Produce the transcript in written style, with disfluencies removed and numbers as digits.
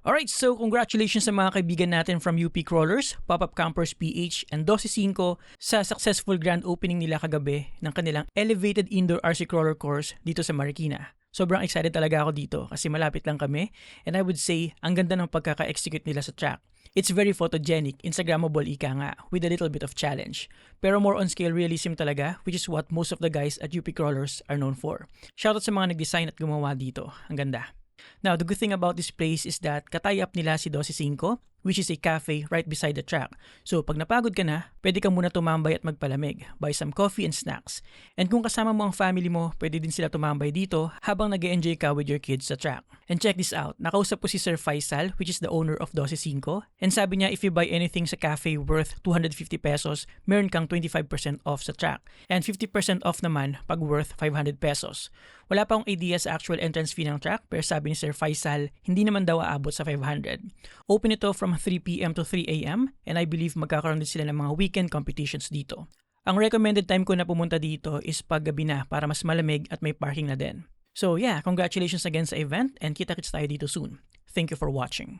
Alright, so congratulations sa mga kaibigan natin from UP Crawlers, Pop-Up Campers PH, and 12.5 sa successful grand opening nila kagabi ng kanilang Elevated Indoor RC Crawler course dito sa Marikina. Sobrang excited talaga ako dito kasi malapit lang kami and I would say ang ganda ng pagkaka-execute nila sa track. It's very photogenic, Instagrammable ika nga, with a little bit of challenge. Pero more on scale realism talaga, which is what most of the guys at UP Crawlers are known for. Shoutout sa mga nag-design at gumawa dito. Ang ganda. Now, the good thing about this place is that katay-up nila si 12.5, which is a cafe right beside the track. So, pag napagod ka na, pwede ka muna tumambay at magpalamig, buy some coffee and snacks. And kung kasama mo ang family mo, pwede din sila tumambay dito habang nag-enjoy ka with your kids sa track. And check this out, nakausap po si Sir Faisal, which is the owner of 12.5, and sabi niya if you buy anything sa cafe worth 250 pesos, meron kang 25% off sa track. And 50% off naman pag worth 500 pesos. Wala pa akong idea sa actual entrance fee ng track, pero sabi ni Sir Faisal, hindi naman daw aabot sa 500. Open ito from 3 p.m. to 3 a.m. and I believe magkakaroon din sila ng mga weekend competitions dito. Ang recommended time ko na pumunta dito is paggabi na para mas malamig at may parking na din. So yeah, congratulations again sa event and kita-kits tayo dito soon. Thank you for watching.